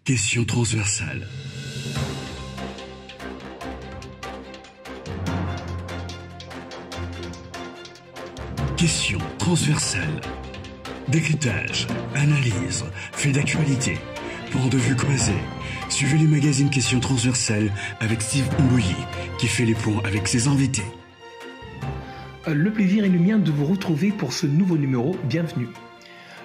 Question transversale. Question transversale. Décryptage, analyse, fait d'actualité. Point de vue croisé. Suivez les magazines Questions transversales avec Steve Mboyi qui fait les points avec ses invités. Le plaisir est le mien de vous retrouver pour ce nouveau numéro. Bienvenue.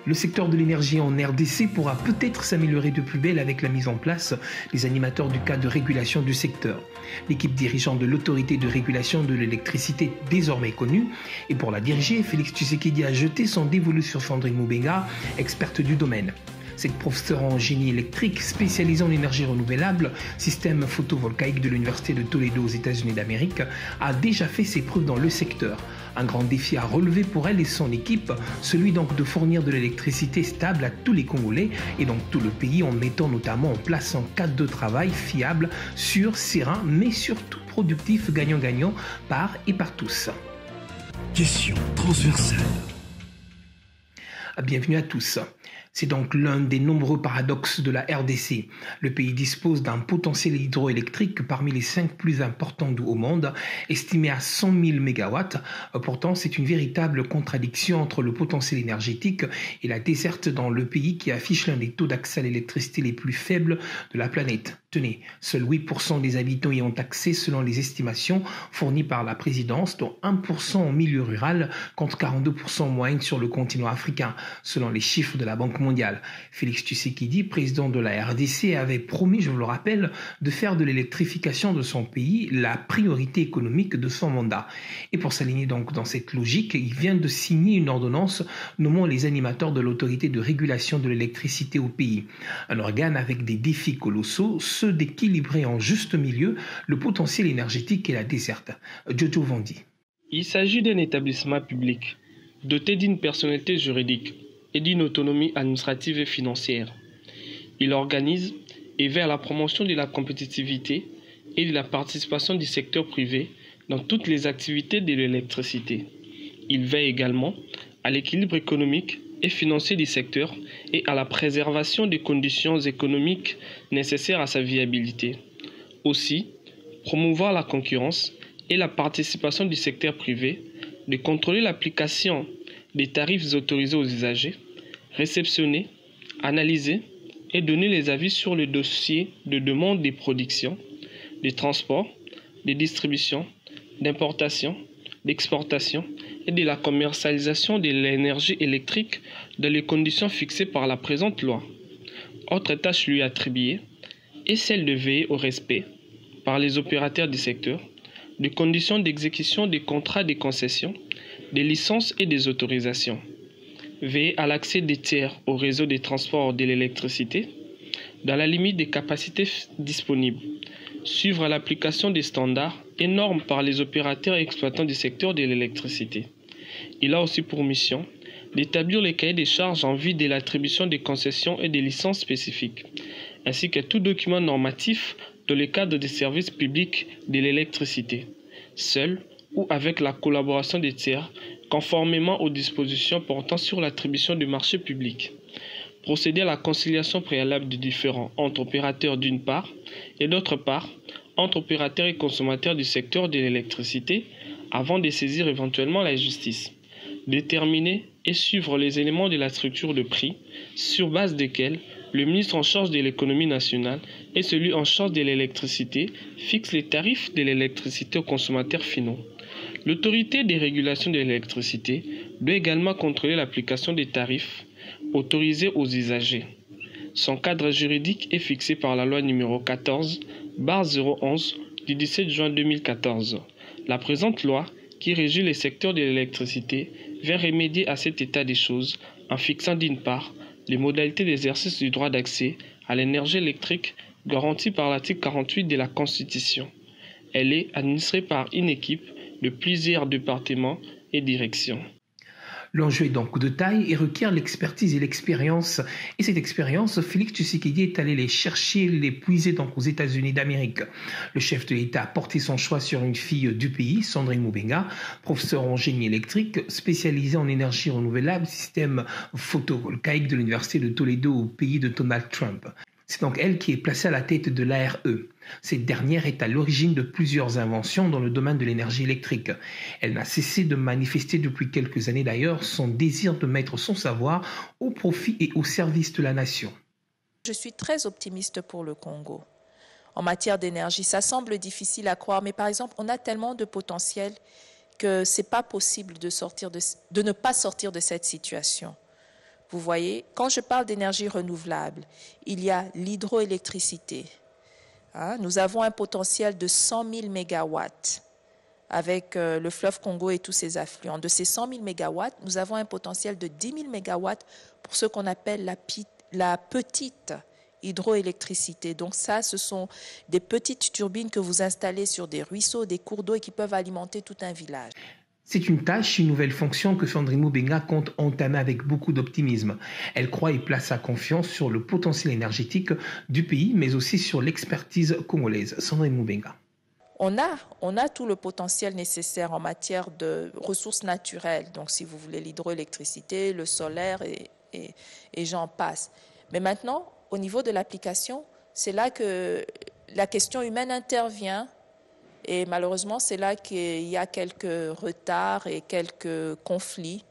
Le secteur de l'énergie en RDC pourra peut-être s'améliorer de plus belle avec la mise en place des animateurs du cadre de régulation du secteur. L'équipe dirigeante de l'autorité de régulation de l'électricité désormais connue, et pour la diriger, Félix Tshisekedi a jeté son dévolu sur Sandrine Moubenga, experte du domaine. Cette professeure en génie électrique spécialisée en énergie renouvelable, système photovoltaïque de l'Université de Toledo aux États-Unis d'Amérique, a déjà fait ses preuves dans le secteur. Un grand défi à relever pour elle et son équipe, celui donc de fournir de l'électricité stable à tous les Congolais et donc tout le pays en mettant notamment en place un cadre de travail fiable, sûr, serein, mais surtout productif, gagnant-gagnant par et par tous. Question transversale. Bienvenue à tous. C'est donc l'un des nombreux paradoxes de la RDC. Le pays dispose d'un potentiel hydroélectrique parmi les 5 plus importants au monde, estimé à 100 000 MW. Pourtant, c'est une véritable contradiction entre le potentiel énergétique et la desserte dans le pays qui affiche l'un des taux d'accès à l'électricité les plus faibles de la planète. Tenez, seuls 8% des habitants y ont accès selon les estimations fournies par la présidence, dont 1% en milieu rural contre 42% en moyenne sur le continent africain, selon les chiffres de la Banque mondiale. Félix Tshisekedi, président de la RDC, avait promis, je vous le rappelle, de faire de l'électrification de son pays la priorité économique de son mandat. Et pour s'aligner donc dans cette logique, il vient de signer une ordonnance nommant les animateurs de l'autorité de régulation de l'électricité au pays. Un organe avec des défis colossaux, ceux d'équilibrer en juste milieu le potentiel énergétique et la desserte. Jojo Vandi. Il s'agit d'un établissement public, doté d'une personnalité juridique et d'une autonomie administrative et financière. Il organise et veille à la promotion de la compétitivité et de la participation du secteur privé dans toutes les activités de l'électricité. Il veille également à l'équilibre économique et financier du secteur et à la préservation des conditions économiques nécessaires à sa viabilité. Aussi, promouvoir la concurrence et la participation du secteur privé, de contrôler l'application des tarifs autorisés aux usagers, réceptionner, analyser et donner les avis sur le dossier de demande des productions, des transports, des distributions, d'importation, d'exportation et de la commercialisation de l'énergie électrique dans les conditions fixées par la présente loi. Autre tâche lui attribuée est celle de veiller au respect, par les opérateurs du secteur, des conditions d'exécution des contrats de concession, des licences et des autorisations. Veiller à l'accès des tiers au réseau des transports de l'électricité, dans la limite des capacités disponibles. Suivre l'application des standards et normes par les opérateurs et exploitants du secteur de l'électricité. Il a aussi pour mission d'établir les cahiers des charges en vue de l'attribution des concessions et des licences spécifiques, ainsi que tout document normatif dans le cadre des services publics de l'électricité, seul ou avec la collaboration des tiers, conformément aux dispositions portant sur l'attribution du marché public. Procéder à la conciliation préalable des différends entre opérateurs d'une part et d'autre part entre opérateurs et consommateurs du secteur de l'électricité avant de saisir éventuellement la justice. Déterminer et suivre les éléments de la structure de prix sur base desquels le ministre en charge de l'économie nationale et celui en charge de l'électricité fixent les tarifs de l'électricité aux consommateurs finaux. L'autorité des régulations de l'électricité doit également contrôler l'application des tarifs autorisés aux usagers. Son cadre juridique est fixé par la loi numéro 14/011 du 17 juin 2014. La présente loi, qui régit les secteurs de l'électricité, vient remédier à cet état des choses en fixant d'une part les modalités d'exercice du droit d'accès à l'énergie électrique garantie par l'article 48 de la Constitution. Elle est administrée par une équipe de plusieurs départements et directions. L'enjeu est donc de taille et requiert l'expertise et l'expérience. Et cette expérience, Félix Tshisekedi est allé les chercher, les puiser donc aux États-Unis d'Amérique. Le chef de l'État a porté son choix sur une fille du pays, Sandrine Moubenga, professeure en génie électrique, spécialisée en énergie renouvelable, système photovoltaïque de l'Université de Toledo au pays de Donald Trump. C'est donc elle qui est placée à la tête de l'ARE. Cette dernière est à l'origine de plusieurs inventions dans le domaine de l'énergie électrique. Elle n'a cessé de manifester depuis quelques années d'ailleurs son désir de mettre son savoir au profit et au service de la nation. Je suis très optimiste pour le Congo. En matière d'énergie, ça semble difficile à croire, mais par exemple, on a tellement de potentiel que ce n'est pas possible de ne pas sortir de cette situation. Vous voyez, quand je parle d'énergie renouvelable, il y a l'hydroélectricité. Nous avons un potentiel de 100 000 mégawatts avec le fleuve Congo et tous ses affluents. De ces 100 000 mégawatts, nous avons un potentiel de 10 000 mégawatts pour ce qu'on appelle la petite hydroélectricité. Donc ça, ce sont des petites turbines que vous installez sur des ruisseaux, des cours d'eau et qui peuvent alimenter tout un village. C'est une tâche, une nouvelle fonction que Sandrine Moubenga compte entamer avec beaucoup d'optimisme. Elle croit et place sa confiance sur le potentiel énergétique du pays, mais aussi sur l'expertise congolaise. Sandrine Moubenga. On a tout le potentiel nécessaire en matière de ressources naturelles. Donc si vous voulez l'hydroélectricité, le solaire et j'en passe. Mais maintenant, au niveau de l'application, c'est là que la question humaine intervient. Et malheureusement, c'est là qu'il y a quelques retards et quelques conflits.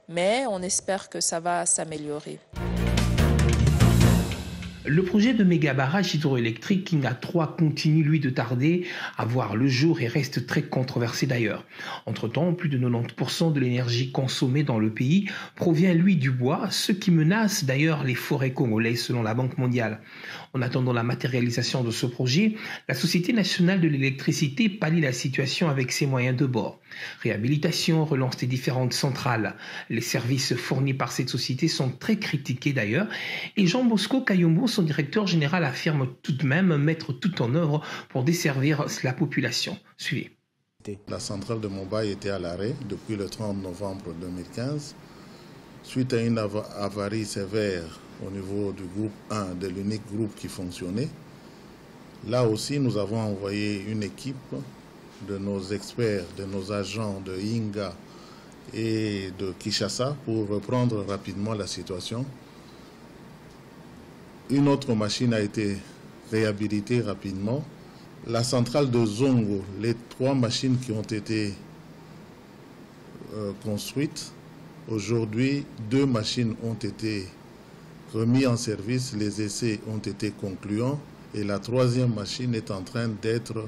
Mais on espère que ça va s'améliorer. Le projet de méga barrage hydroélectrique Kinga 3 continue, lui, de tarder à voir le jour et reste très controversé d'ailleurs. Entre-temps, plus de 90% de l'énergie consommée dans le pays provient, lui, du bois, ce qui menace d'ailleurs les forêts congolaises selon la Banque mondiale. En attendant la matérialisation de ce projet, la Société nationale de l'électricité pallie la situation avec ses moyens de bord. Réhabilitation, relance des différentes centrales. Les services fournis par cette société sont très critiqués d'ailleurs et Jean Bosco Kayombo, son directeur général, affirme tout de même mettre tout en œuvre pour desservir la population. Suivez. La centrale de Mobaye était à l'arrêt depuis le 30 novembre 2015 suite à une avarie sévère au niveau du groupe 1, de l'unique groupe qui fonctionnait. Là aussi, nous avons envoyé une équipe de nos experts, de nos agents de Inga et de Kinshasa pour reprendre rapidement la situation. Une autre machine a été réhabilitée rapidement. La centrale de Zongo, les 3 machines qui ont été construites, aujourd'hui 2 machines ont été remises en service, les essais ont été concluants et la 3e machine est en train d'être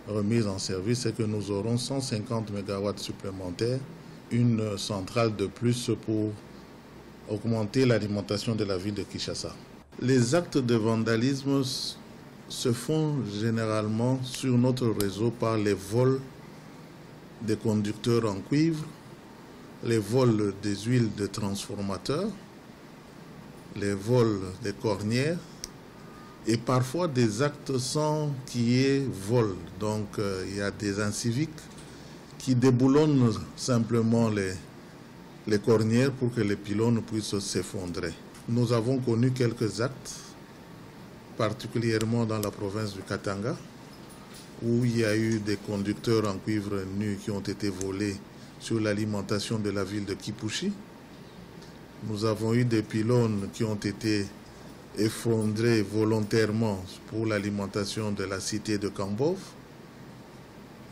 remise en service et que nous aurons 150 MW supplémentaires, une centrale de plus pour augmenter l'alimentation de la ville de Kinshasa. Les actes de vandalisme se font généralement sur notre réseau par les vols des conducteurs en cuivre, les vols des huiles de transformateurs, les vols des cornières et parfois des actes sans qu'il y ait vol. Donc il y a des inciviques qui déboulonnent simplement les cornières pour que les pylônes puissent s'effondrer. Nous avons connu quelques actes, particulièrement dans la province du Katanga, où il y a eu des conducteurs en cuivre nu qui ont été volés sur l'alimentation de la ville de Kipushi. Nous avons eu des pylônes qui ont été effondrés volontairement pour l'alimentation de la cité de Kambov.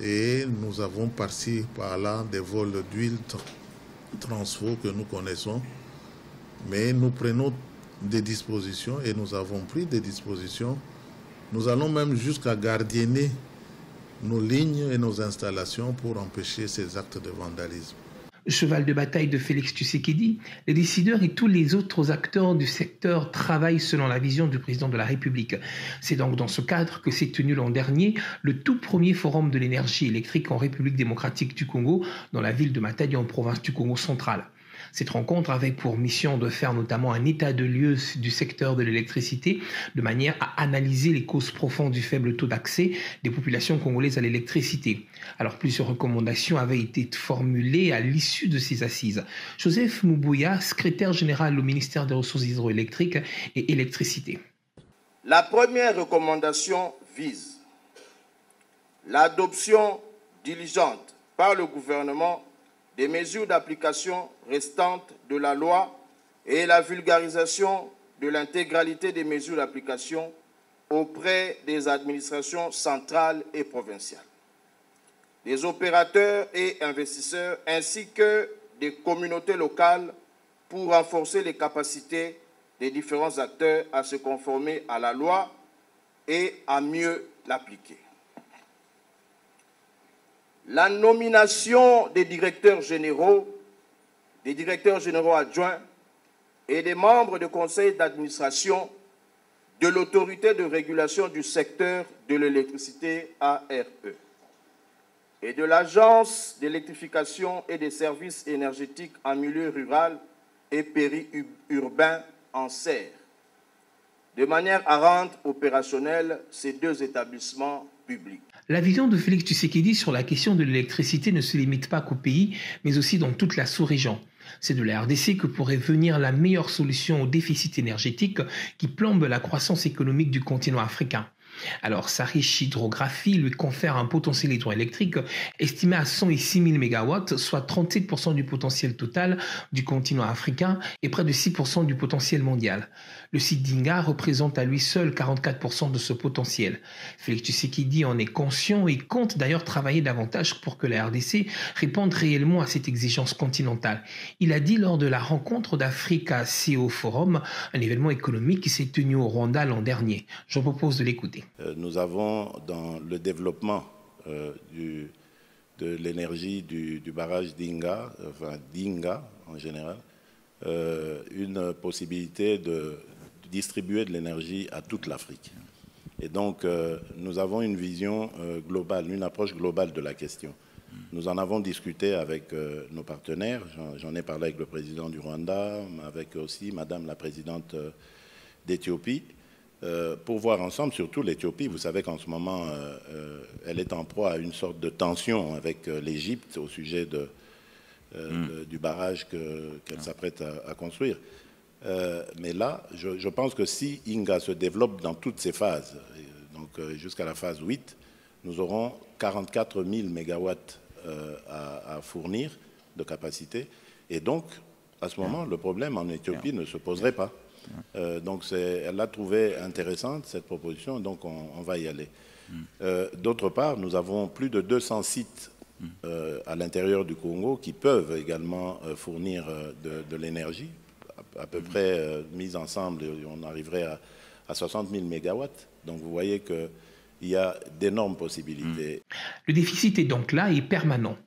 Et nous avons par-ci, par-là, des vols d'huile transfo que nous connaissons. Mais nous prenons des dispositions et nous avons pris des dispositions. Nous allons même jusqu'à gardienner nos lignes et nos installations pour empêcher ces actes de vandalisme. Cheval de bataille de Félix Tshisekedi, les décideurs et tous les autres acteurs du secteur travaillent selon la vision du président de la République. C'est donc dans ce cadre que s'est tenu l'an dernier le tout premier forum de l'énergie électrique en République démocratique du Congo, dans la ville de Matadi en province du Congo central. Cette rencontre avait pour mission de faire notamment un état de lieu du secteur de l'électricité, de manière à analyser les causes profondes du faible taux d'accès des populations congolaises à l'électricité. Alors plusieurs recommandations avaient été formulées à l'issue de ces assises. Joseph Moubouya, secrétaire général au ministère des Ressources hydroélectriques et électricité. La première recommandation vise l'adoption diligente par le gouvernement des mesures d'application restantes de la loi et la vulgarisation de de l'intégralité des mesures d'application auprès des administrations centrales et provinciales, des opérateurs et investisseurs ainsi que des communautés locales pour renforcer les capacités des différents acteurs à se conformer à la loi et à mieux l'appliquer. La nomination des directeurs généraux adjoints et des membres du conseil d'administration de l'autorité de régulation du secteur de l'électricité ARE et de l'agence d'électrification et des services énergétiques en milieu rural et périurbain en serre, de manière à rendre opérationnels ces deux établissements publics. La vision de Félix Tshisekedi sur la question de l'électricité ne se limite pas qu'au pays, mais aussi dans toute la sous-région. C'est de la RDC que pourrait venir la meilleure solution au déficit énergétique qui plombe la croissance économique du continent africain. Alors, sa riche hydrographie lui confère un potentiel hydroélectrique estimé à 106 000 MW, soit 37% du potentiel total du continent africain et près de 6% du potentiel mondial. Le site d'Inga représente à lui seul 44% de ce potentiel. Félix Tshisekedi en est conscient et compte d'ailleurs travailler davantage pour que la RDC réponde réellement à cette exigence continentale. Il a dit lors de la rencontre d'Africa CEO Forum, un événement économique qui s'est tenu au Rwanda l'an dernier. Je vous propose de l'écouter. Nous avons dans le développement de l'énergie du barrage d'Inga, enfin d'Inga en général, une possibilité de distribuer de l'énergie à toute l'Afrique. Et donc, nous avons une vision globale, une approche globale de la question. Nous en avons discuté avec nos partenaires, j'en ai parlé avec le président du Rwanda, avec aussi Madame la présidente d'Éthiopie, pour voir ensemble, surtout l'Éthiopie. Vous savez qu'en ce moment, elle est en proie à une sorte de tension avec l'Égypte au sujet du barrage qu'elle s'apprête à construire. Mais là, je pense que si Inga se développe dans toutes ses phases, donc jusqu'à la phase 8, nous aurons 44 000 mégawatts à fournir de capacité. Et donc, à ce moment, le problème en Éthiopie ne se poserait pas. Donc elle l'a trouvé intéressante, cette proposition, donc on va y aller. D'autre part, nous avons plus de 200 sites à l'intérieur du Congo qui peuvent également fournir de l'énergie. À peu près mis ensemble, on arriverait à 60 000 mégawatts. Donc vous voyez qu'il y a d'énormes possibilités. Le déficit est donc là et permanent.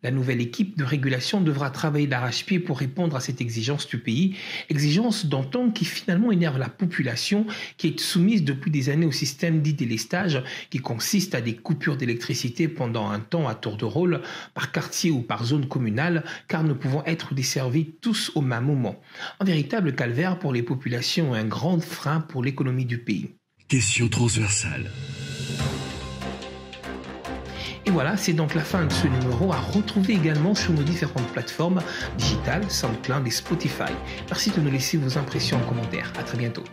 La nouvelle équipe de régulation devra travailler d'arrache-pied pour répondre à cette exigence du pays, exigence d'entente qui finalement énerve la population qui est soumise depuis des années au système dit délestage qui consiste à des coupures d'électricité pendant un temps à tour de rôle par quartier ou par zone communale car ne pouvant être desservis tous au même moment. Un véritable calvaire pour les populations et un grand frein pour l'économie du pays. Question transversale. Et voilà, c'est donc la fin de ce numéro à retrouver également sur nos différentes plateformes digitales, SoundCloud et Spotify. Merci de nous laisser vos impressions en commentaire. À très bientôt.